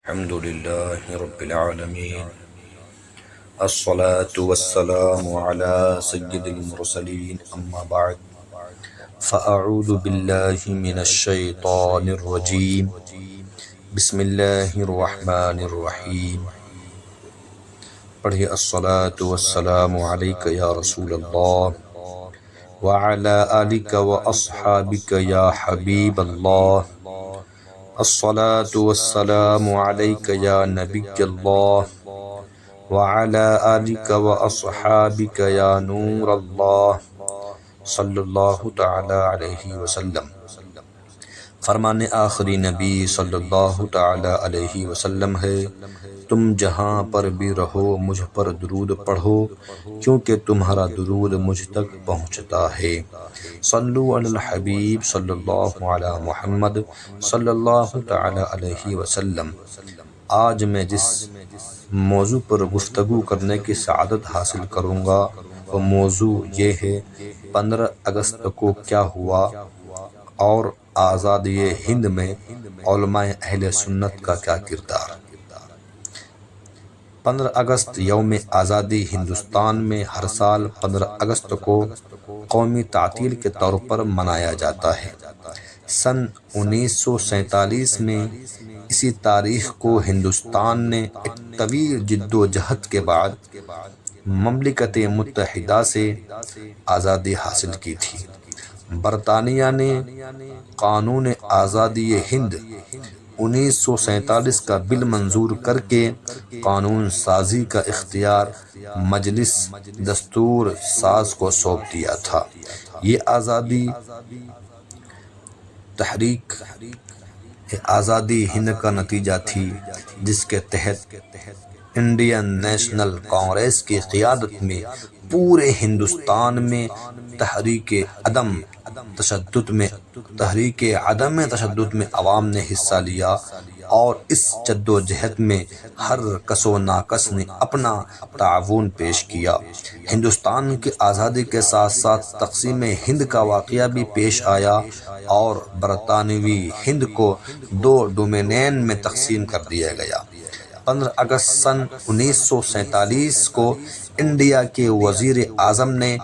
الحمد لله رب العالمين، الصلاة والسلام على سيد المرسلين، أما بعد فأعوذ بالله من الشيطان الرجيم. بسم الله الرحمن الرحيم. پڑھے الصلاة والسلام عليك يا رسول الله وعلى آلك وأصحابك يا حبيب الله. الصلاة والسلام عليك يا نبي الله وعلى آلك وأصحابك يا نور الله صلی اللہ تعالی علیہ وسلم. فرمان آخری نبی صلی اللہ تعالی علیہ وسلم ہے، تم جہاں پر بھی رہو مجھ پر درود پڑھو کیونکہ تمہارا درود مجھ تک پہنچتا ہے. صلو علی الحبیب صلی اللہ علی محمد صلی اللہ تعالی علیہ وسلم. آج میں جس موضوع پر گفتگو کرنے کی سعادت حاصل کروں گا وہ موضوع یہ ہے 15 اگست کو کیا ہوا اور آزادی ہند میں علماء اہل سنت کا کیا کردار. 15 اگست یوم آزادی ہندوستان میں ہر سال 15 اگست کو قومی تعطیل کے طور پر منایا جاتا ہے. سن 1947 میں اسی تاریخ کو ہندوستان نے ایک طویل جد و جہد کے بعد مملکت متحدہ سے آزادی حاصل کی تھی. برطانیہ نے قانون آزادی ہند 1947 کا بل منظور کر کے قانون سازی کا اختیار مجلس دستور ساز کو سونپ دیا تھا. یہ آزادی تحریک آزادی ہند کا نتیجہ تھی جس کے تحت انڈین نیشنل کانگریس کی قیادت میں پورے ہندوستان میں تحریک عدم تشدد میں عوام نے حصہ لیا اور اس جد و جہد میں ہر کس و ناکس نے اپنا تعاون پیش کیا. ہندوستان کی آزادی کے ساتھ ساتھ تقسیم ہند کا واقعہ بھی پیش آیا اور برطانوی ہند کو 2 ڈومینین میں تقسیم کر دیا گیا. 15 اگست سن 1947 کو انڈیا کے وزیر اعظم نے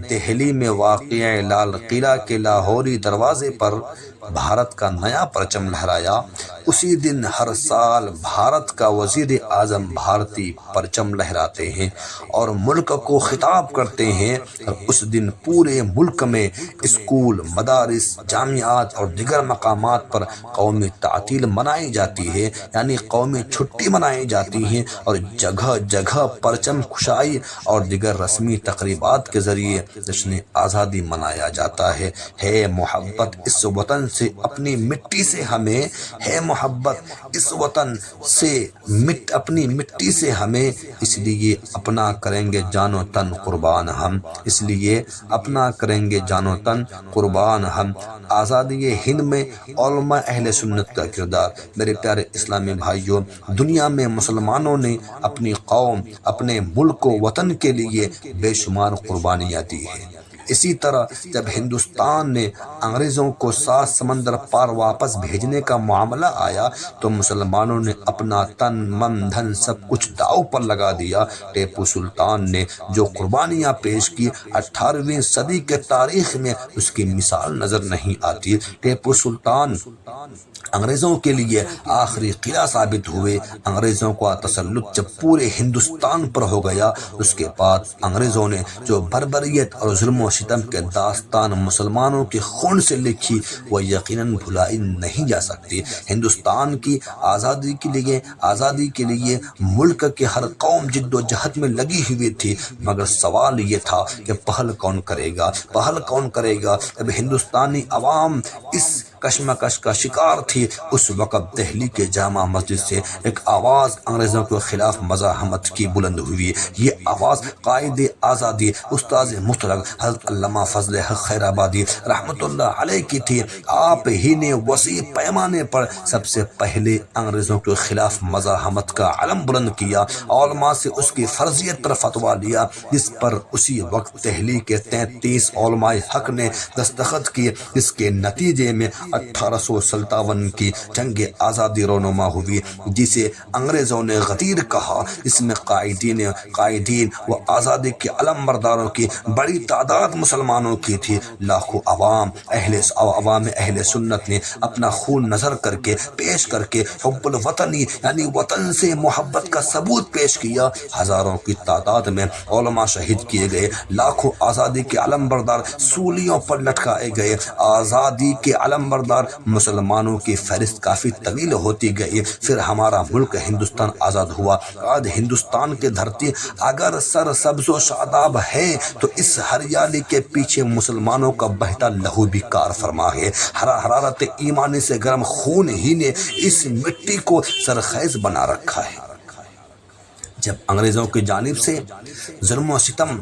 دہلی میں واقع لال قلعہ کے لاہوری دروازے پر بھارت کا نیا پرچم لہرایا. اسی دن ہر سال بھارت کا وزیر اعظم بھارتی پرچم لہراتے ہیں اور ملک کو خطاب کرتے ہیں، اور اس دن پورے ملک میں اسکول، مدارس، جامعات اور دیگر مقامات پر قومی تعطیل منائی جاتی ہے، یعنی قومی چھٹی منائی جاتی ہے، اور جگہ جگہ پرچم کشائی اور دیگر رسمی تقریبات کے ذریعے جشن آزادی منایا جاتا ہے. ہے محبت اس وطن سے اپنی مٹی سے ہمیں، ہے محبت اس وطن سے اپنی مٹی سے ہمیں، اس لیے اپنا کریں گے جان و تن قربان ہم، اس لیے اپنا کریں گے جان و تن قربان ہم. آزادی ہند میں علماء اہل سنت کا کردار. میرے پیارے اسلامی بھائیوں، دنیا میں مسلمانوں نے اپنی قوم، اپنے ملک و وطن کے لیے بے شمار قربانیاں دی ہیں. اسی طرح جب ہندوستان نے انگریزوں کو 7 سمندر پار واپس بھیجنے کا معاملہ آیا تو مسلمانوں نے اپنا تن من دھن سب کچھ داؤ پر لگا دیا. ٹیپو سلطان نے جو قربانیاں پیش کی 18ویں صدی کے تاریخ میں اس کی مثال نظر نہیں آتی. ٹیپو سلطان انگریزوں کے لیے آخری قلعہ ثابت ہوئے. انگریزوں کا تسلط جب پورے ہندوستان پر ہو گیا، اس کے بعد انگریزوں نے جو بربریت اور ظلم و ستم کے داستان مسلمانوں کے خون سے لکھی وہ یقیناً بھلائی نہیں جا سکتی. ہندوستان کی آزادی کے لیے ملک کے ہر قوم جد و جہد میں لگی ہوئی تھی، مگر سوال یہ تھا کہ پہل کون کرے گا. جب ہندوستانی عوام اس کشمکش کا شکار تھی، اس وقت دہلی کے جامع مسجد سے ایک آواز انگریزوں کے خلاف مزاحمت کی بلند ہوئی. یہ آواز قائد آزادی استاد مطلق حضرت علامہ فضل حق خیر آبادی رحمۃ اللہ علیہ کی تھی. آپ ہی نے وسیع پیمانے پر سب سے پہلے انگریزوں کے خلاف مزاحمت کا علم بلند کیا. علماء سے اس کی فرضیت پر فتویٰ لیا، جس پر اسی وقت دہلی کے 33 علماء حق نے دستخط کیے، جس کے نتیجے میں 1857 کی جنگ آزادی رونما ہوئی، جسے انگریزوں نے غدیر کہا۔ اس میں قائدین و آزادی کے علم برداروں کی بڑی تعداد مسلمانوں کی تھی۔ لاکھوں عوام اہل سنت نے اپنا خون نظر کر کے پیش کر کے حب الوطنی یعنی وطن سے محبت کا ثبوت پیش کیا۔ ہزاروں کی تعداد میں علماء شہید کیے گئے، لاکھوں آزادی کے علم بردار سولیوں پر لٹکائے گئے۔ آزادی کے علم بردار مسلمانوں کی فہرست کافی طویل ہوتی گئی۔ پھر ہمارا ملک ہندوستان آزاد ہوا۔ آج ہندوستان کی دھرتی اگر سر سبز و شاداب ہے تو اس ہریالی کے پیچھے مسلمانوں کا بہتا لہو بھی کار فرما ہے۔ حرارت ایمانی سے گرم خون ہی نے اس مٹی کو سرخیز بنا رکھا ہے۔ جب انگریزوں کی جانب سے ظلم و ستم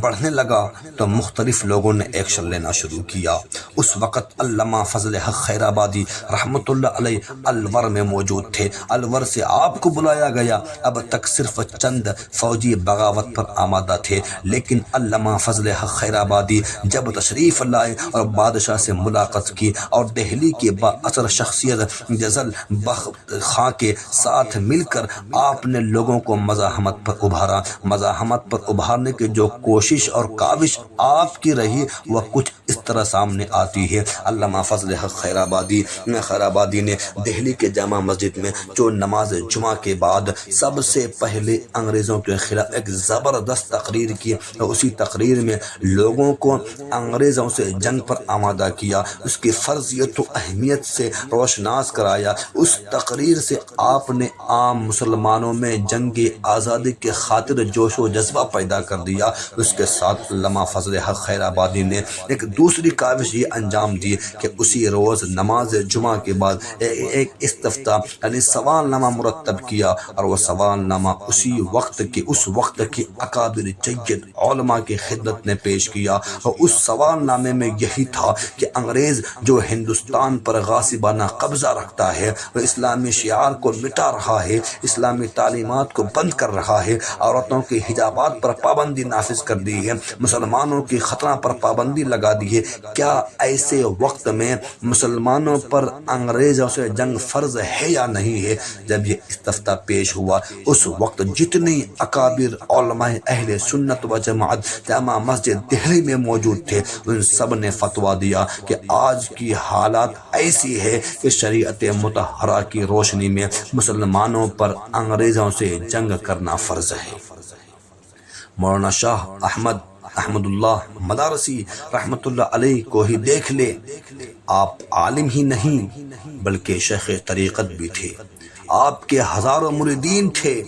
بڑھنے لگا تو مختلف لوگوں نے ایکشن لینا شروع کیا۔ اس وقت علامہ فضل حق خیر آبادی رحمۃ اللہ علیہ الور میں موجود تھے۔ الور سے آپ کو بلایا گیا۔ اب تک صرف چند فوجی بغاوت پر آمادہ تھے، لیکن علامہ فضل حق خیر آبادی جب تشریف لائے اور بادشاہ سے ملاقات کی اور دہلی کی با اثر شخصیت جزل بخت خاں کے ساتھ مل کر آپ نے لوگوں کو مزاحمت پر ابھارا۔ مزاحمت پر ابھارنے کی جو کوشش اور کاوش آپ کی رہی وہ کچھ اس طرح سامنے آتی ہے۔ علامہ فضل حق خیر آبادی نے دہلی کے جامع مسجد میں جو نماز جمعہ کے بعد سب سے پہلے انگریزوں کے خلاف ایک زبردست تقریر کی، اسی تقریر میں لوگوں کو انگریزوں سے جنگ پر آمادہ کیا، اس کی فرضیت و اہمیت سے روشناس کرایا۔ اس تقریر سے آپ نے عام مسلمانوں میں جنگ آزادی کے خاطر جوش و جذبہ پیدا کر دیا۔ اس کے ساتھ علامہ فضل حق خیر آبادی نے ایک دوسری کاوش یہ انجام دی کہ اسی روز نماز جمعہ کے بعد ایک استفتاء یعنی سوال نامہ مرتب کیا، اور وہ سوال نامہ اس وقت کے اکابر جید علماء کی خدمت میں پیش کیا، اور اس سوال نامے میں یہی تھا کہ انگریز جو ہندوستان پر غاصبانہ قبضہ رکھتا ہے، وہ اسلامی شعار کو مٹا رہا ہے، اسلامی تعلیمات کو بند کر رہا ہے، عورتوں کے حجابات پر پابندی نافذ کر دی ہے، مسلمانوں کی ختنہ پر پابندی لگا دی ہے۔ کیا ایسے وقت میں مسلمانوں پر انگریزوں سے جنگ فرض ہے یا نہیں ہے؟ جب یہ استفتاء پیش ہوا، اس وقت جتنی اکابر علماء اہل سنت و جماعت جامع مسجد دہلی میں موجود تھے، ان سب نے فتویٰ دیا کہ آج کی حالات ایسی ہے کہ شریعت مطہرہ کی روشنی میں مسلمانوں پر انگریزوں سے جنگ کرنا فرض ہے۔ مولانا شاہ احمد اللہ مدارسی رحمۃ اللہ علیہ کو ہی دیکھ لے، آپ عالم ہی نہیں بلکہ شیخ طریقت بھی تھے۔ آپ کے ہزاروں مریدین تھے۔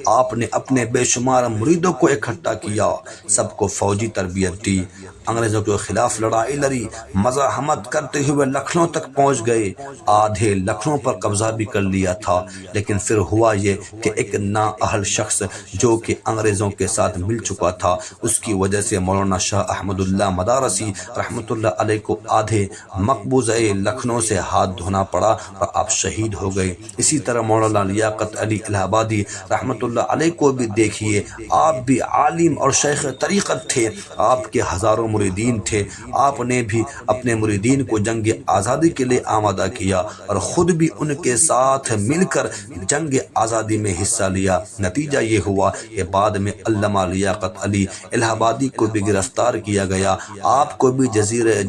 آپ نے اپنے بے شمار مریدوں کو اکٹھا کیا، سب کو فوجی تربیت دی، انگریزوں کے خلاف لڑائی لڑی، مزاحمت کرتے ہوئے لکھنؤ تک پہنچ گئے، آدھے لکھنؤ پر قبضہ بھی کر لیا تھا۔ لیکن پھر ہوا یہ کہ ایک نااہل شخص جو کہ انگریزوں کے ساتھ مل چکا تھا، اس کی وجہ سے مولانا شاہ احمد اللہ مدارسی رحمۃ اللہ علیہ کو آدھے مقبوضہ لکھنؤ سے ہاتھ دھونا پڑا اور آپ شہید ہو گئے۔ اسی طرح مولانا لیاقت علی الہ آبادی رحمۃ اللہ علیہ کو بھی دیکھیے، آپ بھی عالم اور شیخ طریقت تھے، آپ کے ہزاروں مریدین تھے، آپ نے بھی اپنے مریدین کو جنگ آزادی کے لیے آمادہ کیا اور خود بھی ان کے ساتھ مل کر جنگ آزادی میں حصہ لیا۔ نتیجہ یہ ہوا کہ بعد میں علامہ لیاقت علی الہ آبادی کو بھی گرفتار کیا گیا، آپ کو بھی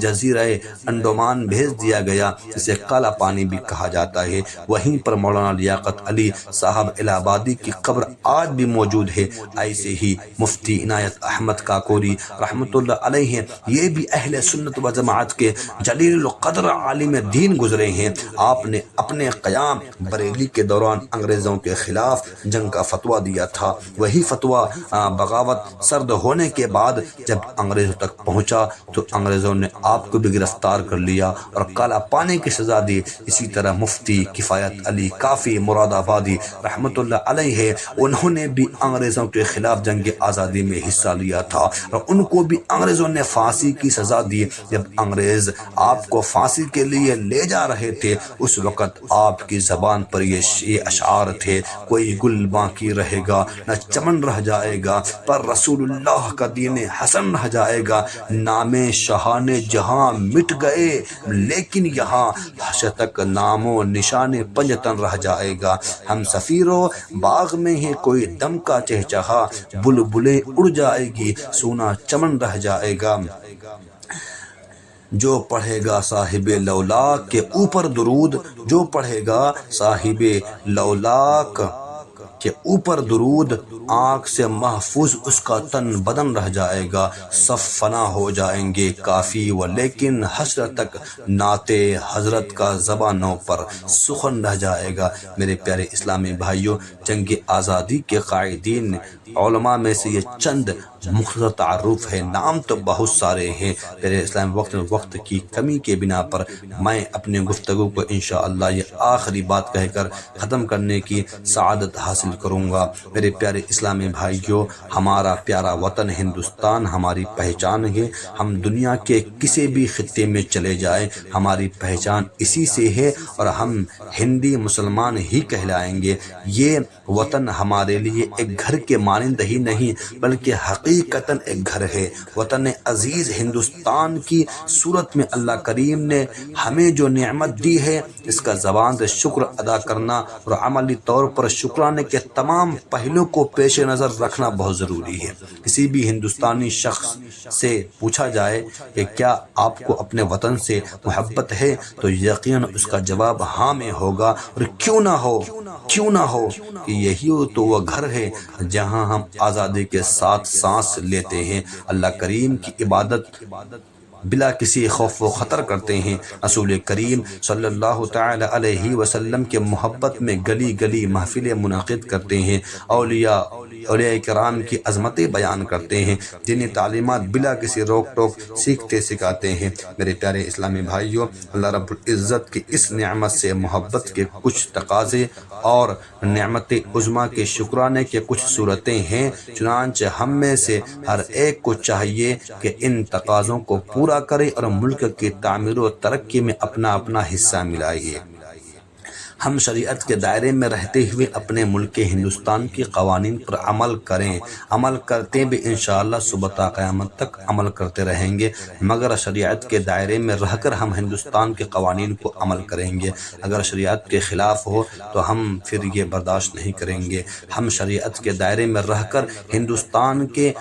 جزیرہ انڈمان بھیج دیا گیا، جسے کالا پانی بھی کہا جاتا ہے۔ وہیں پر مولانا لیاقت علی صاحب الہ آبادی کی قبر آج بھی موجود ہے۔ ایسے ہی مفتی عنایت احمد کاکوری رحمۃ اللہ علیہ ہیں، یہ بھی اہل سنت و جماعت کے جلیل القدر عالم دین گزرے ہیں۔ آپ نے اپنے قیام بریلی کے دوران انگریزوں کے خلاف جنگ کا فتویٰ دیا تھا۔ وہی فتویٰ بغاوت سرد ہونے کے بعد جب انگریزوں تک پہنچا تو انگریزوں نے آپ کو بھی گرفتار کر لیا اور کالا پانی کی سزا دی۔ اسی طرح مفتی کفایت علی کافی مراد آبادی رحمۃ اللہ علیہ ہے، انہوں نے بھی انگریزوں کے خلاف جنگ آزادی میں حصہ لیا تھا اور ان کو بھی انگریزوں نے پھانسی کی سزا دی۔ جب انگریز آپ کو پھانسی کے لیے لے جا رہے تھے اس وقت آپ کی زبان پر یہ اشعار تھے، کوئی گل باقی رہے گا نہ چمن رہ جائے گا، پر رسول اللہ کا دین حسن رہ جائے گا، نام شاہان جہاں مٹ گئے لیکن یہاں حشر تک نام و نشان پنجتن رہ جائے گا، ہم سفیروں باغ میں ہی کوئی دم کا چہچہا، بلبلیں اڑ جائے گی سونا چمن رہ جائے گا۔ جو پڑھے گا صاحب لولاک کے اوپر درود، جو پڑھے گا صاحب لولاک کے اوپر درود، آنکھ سے محفوظ اس کا تن بدن رہ جائے گا، سب فنا ہو جائیں گے کافی و لیکن حشر تک نعت حضرت کا زبانوں پر سخن رہ جائے گا۔ میرے پیارے اسلامی بھائیوں، جنگ آزادی کے قائدین علماء میں سے یہ چند مختصر تعارف ہے، نام تو بہت سارے ہیں۔ میرے اسلام وقت کی کمی کے بنا پر میں اپنی گفتگو کو انشاءاللہ یہ آخری بات کہہ کر ختم کرنے کی سعادت حاصل کروں گا۔ میرے پیارے اسلامی بھائیوں، ہمارا پیارا وطن ہندوستان ہماری پہچان ہے۔ ہم دنیا کے کسی بھی خطے میں چلے جائیں ہماری پہچان اسی سے ہے اور ہم ہندی مسلمان ہی کہلائیں گے۔ یہ وطن ہمارے لیے ایک گھر کے مانند ہی نہیں بلکہ حقیقتاً ایک گھر ہے۔ وطن عزیز ہندوستان کی صورت میں اللہ کریم نے ہمیں جو نعمت دی ہے اس کا زبان سے شکر ادا کرنا اور عملی طور پر شکرانے کے تمام پہلو کو پیش نظر رکھنا بہت ضروری ہے۔ کسی بھی ہندوستانی شخص سے پوچھا جائے کہ کیا آپ کو اپنے وطن سے محبت ہے تو یقیناً اس کا جواب ہاں میں ہوگا، اور کیوں نہ ہو کہ یہی تو وہ گھر ہے جہاں ہم آزادی کے ساتھ سانس لیتے ہیں، اللہ کریم کی عبادت بلا کسی خوف و خطر کرتے ہیں، رسول کریم صلی اللہ تعالی علیہ وسلم کے محبت میں گلی گلی محفلیں منعقد کرتے ہیں، اولیاء کرام کی عظمتیں بیان کرتے ہیں، دینی تعلیمات بلا کسی روک ٹوک سیکھتے سکھاتے ہیں۔ میرے پیارے اسلامی بھائیوں، اللہ رب العزت کی اس نعمت سے محبت کے کچھ تقاضے اور نعمت عظمیٰ کے شکرانے کے کچھ صورتیں ہیں، چنانچہ ہم میں سے ہر ایک کو چاہیے کہ ان تقاضوں کو پورا کرے اور ملک کی تعمیر و ترقی میں اپنا حصہ ملائے۔ ہم شریعت کے دائرے میں رہتے ہوئے اپنے ملک ہندوستان کے قوانین پر عمل کریں، عمل کرتے بھی انشاءاللہ صبح تا قیامت تک عمل کرتے رہیں گے، مگر شریعت کے دائرے میں رہ کر ہم ہندوستان کے قوانین کو عمل کریں گے۔ اگر شریعت کے خلاف ہو تو ہم پھر یہ برداشت نہیں کریں گے۔ ہم شریعت کے دائرے میں رہ کر ہندوستان کے